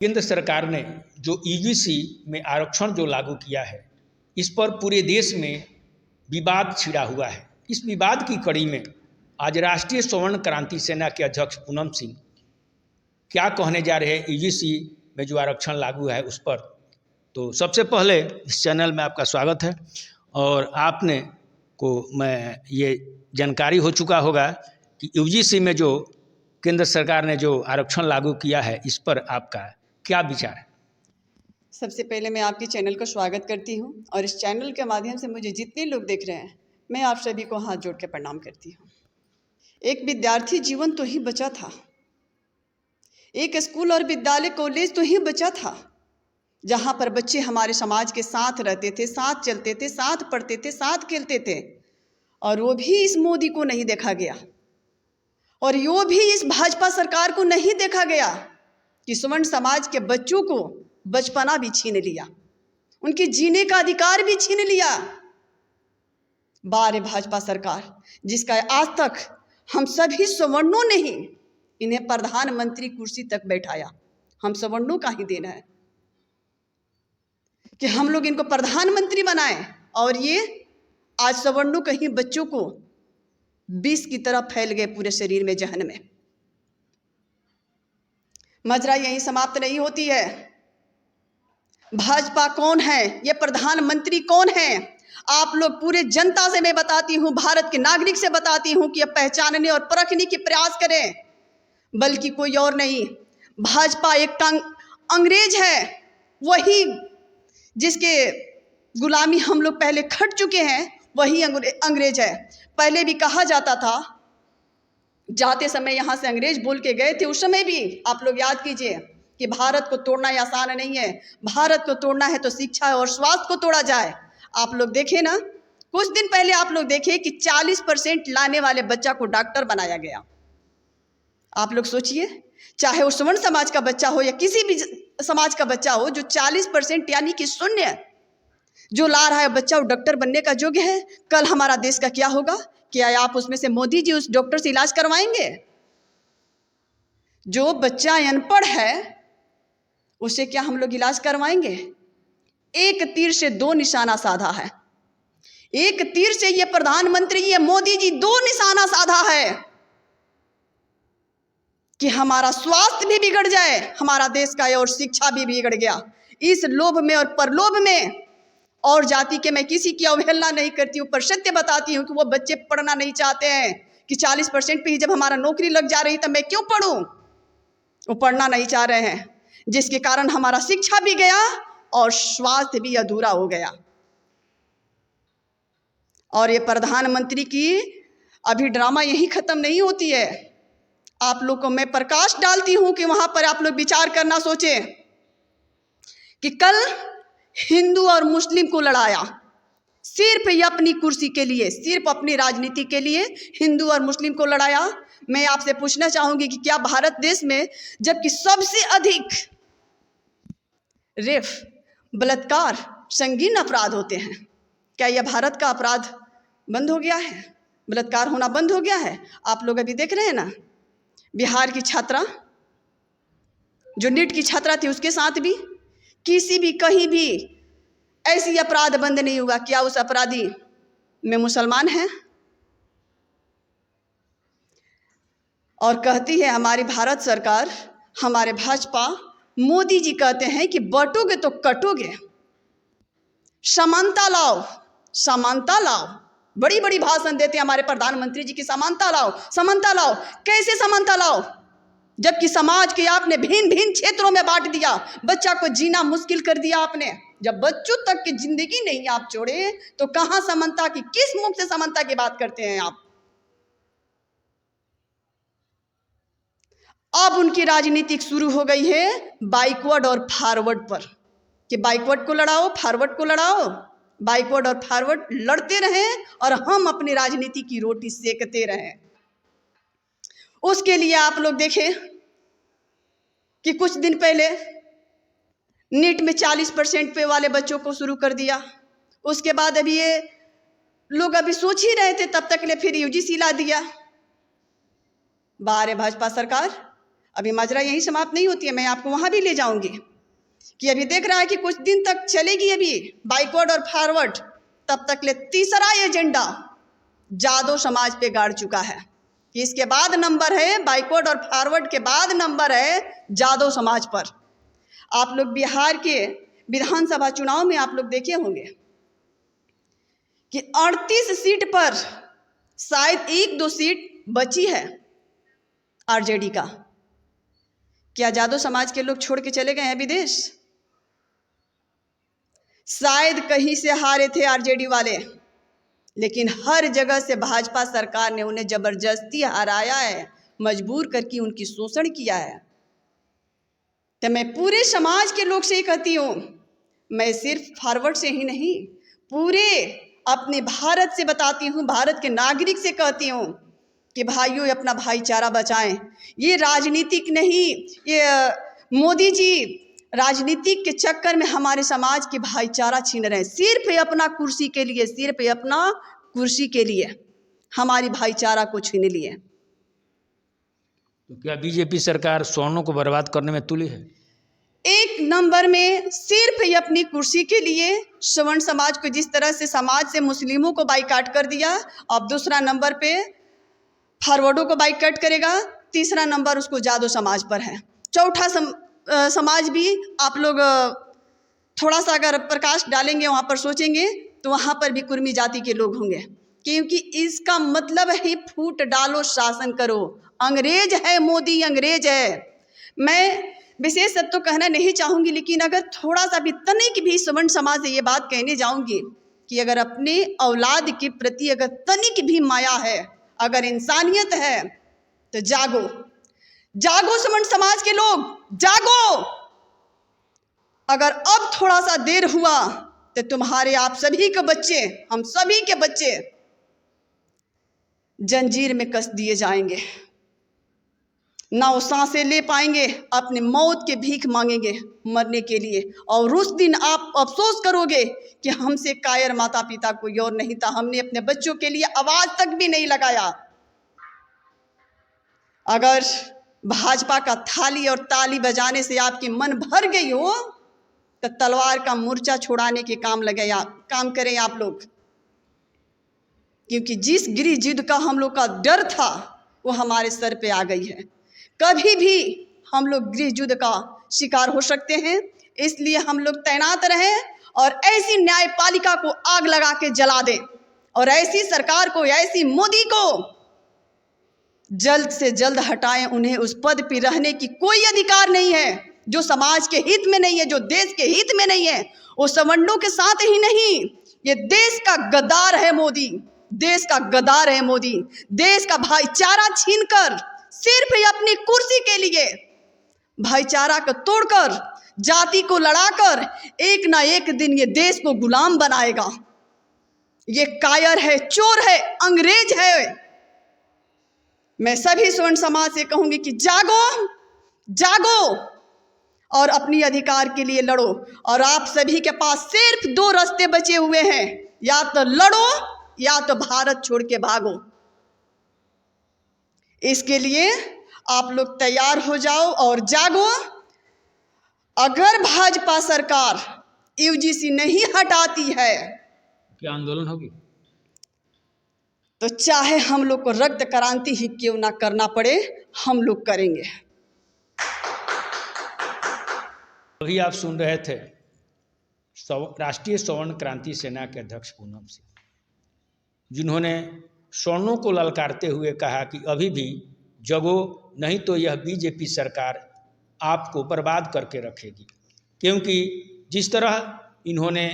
केंद्र सरकार ने जो यूजीसी में आरक्षण जो लागू किया है, इस पर पूरे देश में विवाद छिड़ा हुआ है। इस विवाद की कड़ी में आज राष्ट्रीय स्वर्ण क्रांति सेना के अध्यक्ष पूनम सिंह क्या कहने जा रहे हैं यूजीसी में जो आरक्षण लागू है उस पर। तो सबसे पहले इस चैनल में आपका स्वागत है और आपने को मैं ये जानकारी हो चुका होगा कि यूजीसी में जो केंद्र सरकार ने जो आरक्षण लागू किया है इस पर आपका क्या विचार है। सबसे पहले मैं आपके चैनल को स्वागत करती हूं और इस चैनल के माध्यम से मुझे जितने लोग देख रहे हैं मैं आप सभी को हाथ जोड़ के प्रणाम करती हूं। एक विद्यार्थी जीवन तो ही बचा था, एक स्कूल और विद्यालय कॉलेज तो ही बचा था जहां पर बच्चे हमारे समाज के साथ रहते थे, साथ चलते थे, साथ पढ़ते थे, साथ खेलते थे। और वो भी इस मोदी को नहीं देखा गया और वो भी इस भाजपा सरकार को नहीं देखा गया कि स्वर्ण समाज के बच्चों को बचपना भी छीन लिया, उनके जीने का अधिकार भी छीन लिया। बारे भाजपा सरकार जिसका आज तक हम सभी सवर्णों ने ही इन्हें प्रधानमंत्री कुर्सी तक बैठाया, हम सवर्णों का ही देना है कि हम लोग इनको प्रधानमंत्री बनाएं और ये आज सवर्णों कहीं बच्चों को विष की तरह फैल गए पूरे शरीर में, जहन में। मजरा यहीं समाप्त नहीं होती है। भाजपा कौन है, ये प्रधानमंत्री कौन है, आप लोग पूरे जनता से मैं बताती हूँ, भारत के नागरिक से बताती हूँ कि अब पहचानने और परखने के प्रयास करें, बल्कि कोई और नहीं। भाजपा एक अंग्रेज है, वही जिसके गुलामी हम लोग पहले खट चुके हैं, वही अंग्रेज है। पहले भी कहा जाता था, जाते समय यहाँ से अंग्रेज बोल के गए थे, उस समय भी आप लोग याद कीजिए कि भारत को तोड़ना आसान नहीं है, भारत को तोड़ना है तो शिक्षा और स्वास्थ्य को तोड़ा जाए। आप लोग देखें ना, कुछ दिन पहले आप लोग देखें कि 40% लाने वाले बच्चा को डॉक्टर बनाया गया। आप लोग सोचिए, चाहे वो स्वर्ण समाज का बच्चा हो या किसी भी समाज का बच्चा हो, जो 40% यानी कि शून्य जो ला रहा है बच्चा, वो डॉक्टर बनने का योग्य है। कल हमारा देश का क्या होगा? क्या आप उसमें से मोदी जी उस डॉक्टर से इलाज करवाएंगे? जो बच्चा अनपढ़ है उसे क्या हम लोग इलाज करवाएंगे? एक तीर से दो निशाना साधा है, एक तीर से ये प्रधानमंत्री ये मोदी जी दो निशाना साधा है कि हमारा स्वास्थ्य भी बिगड़ जाए, हमारा देश का और शिक्षा भी बिगड़ गया। इस लोभ में और परलोभ में और जाति के मैं किसी की अवहेलना नहीं करती हूँ, पर सत्य बताती हूँ कि वो बच्चे पढ़ना नहीं चाहते हैं कि 40% पे ही जब हमारा नौकरी लग जा रही तब मैं क्यों पढ़ूं। वो पढ़ना नहीं चाह रहे हैं, जिसके कारण हमारा शिक्षा भी गया और स्वास्थ्य भी अधूरा हो गया। और ये प्रधानमंत्री की अभी ड्रामा यही खत्म नहीं होती है। आप लोग को मैं प्रकाश डालती हूं कि वहां पर आप लोग विचार करना सोचें कि कल हिंदू और मुस्लिम को लड़ाया सिर्फ ये अपनी कुर्सी के लिए, सिर्फ अपनी राजनीति के लिए हिंदू और मुस्लिम को लड़ाया। मैं आपसे पूछना चाहूंगी कि क्या भारत देश में जबकि सबसे अधिक रेप, बलात्कार संगीन अपराध होते हैं, क्या यह भारत का अपराध बंद हो गया है? बलात्कार होना बंद हो गया है? आप लोग अभी देख रहे हैं ना, बिहार की छात्रा जो नीट की छात्रा थी, उसके साथ भी किसी भी कहीं भी ऐसी अपराध बंद नहीं हुआ। क्या उस अपराधी में मुसलमान हैं? और कहती है हमारी भारत सरकार, हमारे भाजपा मोदी जी कहते हैं कि बटोगे तो कटोगे, समानता लाओ, समानता लाओ। बड़ी बड़ी भाषण देते हैं हमारे प्रधानमंत्री जी की समानता लाओ, समानता लाओ। कैसे समानता लाओ जबकि समाज के आपने भिन्न भिन्न क्षेत्रों में बांट दिया, बच्चा को जीना मुश्किल कर दिया आपने। जब बच्चों तक की जिंदगी नहीं आप छोड़े तो कहां समानता की, किस मुख से समानता की बात करते हैं आप? अब उनकी राजनीति शुरू हो गई है बैकवर्ड और फॉरवर्ड पर, कि बैकवर्ड को लड़ाओ, फॉरवर्ड को लड़ाओ। बैकवर्ड और फॉरवर्ड लड़ते रहें और हम अपनी राजनीति की रोटी सेकते रहें। उसके लिए आप लोग देखें कि कुछ दिन पहले नीट में 40% पे वाले बच्चों को शुरू कर दिया। उसके बाद अभी ये लोग अभी सोच ही रहे थे, तब तक ले फिर यूजीसी ला दिया। बारे भाजपा सरकार, अभी माजरा यही समाप्त नहीं होती है, मैं आपको वहाँ भी ले जाऊँगी कि अभी देख रहा है कि कुछ दिन तक चलेगी अभी बैकवर्ड और फॉरवर्ड, तब तक ले तीसरा एजेंडा जादव समाज पे गाड़ चुका है कि इसके बाद नंबर है बैकवर्ड और फॉरवर्ड के बाद नंबर है जादव समाज पर। आप लोग बिहार के विधानसभा चुनाव में आप लोग देखे होंगे कि 38 सीट पर शायद 1-2 सीट बची है आरजेडी का। क्या जादव समाज के लोग छोड़ के चले गए हैं विदेश? शायद कहीं से हारे थे आरजेडी वाले, लेकिन हर जगह से भाजपा सरकार ने उन्हें जबरदस्ती हराया है, मजबूर करके उनकी शोषण किया है। तो मैं पूरे समाज के लोग से ही कहती हूँ, मैं सिर्फ फॉरवर्ड से ही नहीं, पूरे अपने भारत से बताती हूँ, भारत के नागरिक से कहती हूँ कि भाइयों अपना भाईचारा बचाएं। ये राजनीतिक नहीं, ये मोदी जी राजनीतिक के चक्कर में हमारे समाज के भाईचारा छीन रहे हैं, सिर्फ अपना कुर्सी के लिए, सिर्फ अपना कुर्सी के लिए हमारी भाईचारा को छीन लिए। तो क्या बीजेपी सरकार स्वर्णों को बर्बाद करने में तुली है? एक नंबर में सिर्फ ये अपनी कुर्सी के लिए सवर्ण समाज को जिस तरह से समाज से मुस्लिमों को बाइकाट कर दिया, अब दूसरा नंबर पे फॉरवर्डों को बाइकाट करेगा, तीसरा नंबर उसको जादव समाज पर है। चौथा समाज भी आप लोग थोड़ा सा अगर प्रकाश डालेंगे, वहाँ पर सोचेंगे तो वहाँ पर भी कुर्मी जाति के लोग होंगे, क्योंकि इसका मतलब है फूट डालो शासन करो। अंग्रेज है मोदी, अंग्रेज है। मैं विशेष सब तो कहना नहीं चाहूँगी, लेकिन अगर थोड़ा सा भी तनिक भी सवर्ण समाज से ये बात कहने जाऊँगी कि अगर अपने औलाद के प्रति अगर तनिक भी माया है, अगर इंसानियत है, तो जागो, जागो सवर्ण समाज के लोग, जागो। अगर अब थोड़ा सा देर हुआ तो तुम्हारे आप सभी के बच्चे, हम सभी के बच्चे जंजीर में कस दिए जाएंगे, ना वो सांसें ले पाएंगे, अपने मौत के भीख मांगेंगे मरने के लिए। और उस दिन आप अफसोस करोगे कि हमसे कायर माता पिता कोई और नहीं था, हमने अपने बच्चों के लिए आवाज तक भी नहीं लगाया। अगर भाजपा का थाली और ताली बजाने से आपकी मन भर गई हो तो तलवार का मूर्छा छुड़ाने के काम करें आप लोग, क्योंकि जिस गृह युद्ध का हम लोग का डर था वो हमारे सर पे आ गई है। कभी भी हम लोग गृह युद्ध का शिकार हो सकते हैं, इसलिए हम लोग तैनात रहें और ऐसी न्यायपालिका को आग लगा के जला दें और ऐसी सरकार को, ऐसी मोदी को जल्द से जल्द हटाएं। उन्हें उस पद पर रहने की कोई अधिकार नहीं है जो समाज के हित में नहीं है, जो देश के हित में नहीं है। वो सवर्णों के साथ ही नहीं, ये देश का गद्दार है मोदी, देश का गद्दार है मोदी। देश का भाईचारा छीनकर सिर्फ अपनी कुर्सी के लिए भाईचारा को तोड़कर, जाति को लड़ाकर एक ना एक दिन ये देश को गुलाम बनाएगा। ये कायर है, चोर है, अंग्रेज है। मैं सभी सवर्ण समाज से कहूंगी कि जागो, जागो और अपनी अधिकार के लिए लड़ो। और आप सभी के पास सिर्फ 2 रास्ते बचे हुए हैं, या तो लड़ो या तो भारत छोड़ के भागो। इसके लिए आप लोग तैयार हो जाओ और जागो। अगर भाजपा सरकार यूजीसी नहीं हटाती है, क्या आंदोलन होगी? तो चाहे हम लोग को रक्त क्रांति ही क्यों ना करना पड़े, हम लोग करेंगे। अभी आप सुन रहे थे राष्ट्रीय स्वर्ण क्रांति सेना के अध्यक्ष पूनम सिंह, जिन्होंने स्वर्णों को ललकारते हुए कहा कि अभी भी जगो, नहीं तो यह बीजेपी सरकार आपको बर्बाद करके रखेगी। क्योंकि जिस तरह इन्होंने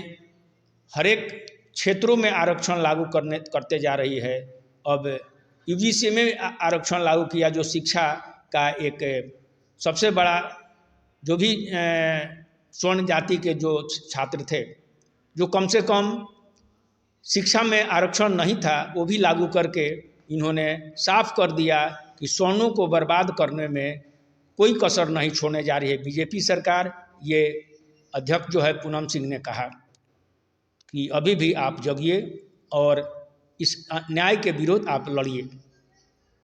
हर एक क्षेत्रों में आरक्षण लागू करते जा रही है, अब यूजीसी में आरक्षण लागू किया, जो शिक्षा का एक सबसे बड़ा, जो भी स्वर्ण जाति के जो छात्र थे, जो कम से कम शिक्षा में आरक्षण नहीं था, वो भी लागू करके इन्होंने साफ कर दिया कि स्वर्णों को बर्बाद करने में कोई कसर नहीं छोड़ने जा रही है बीजेपी सरकार। ये अध्यक्ष जो है पूनम सिंह ने कहा कि अभी भी आप जगिए और इस न्याय के विरोध आप लड़िए।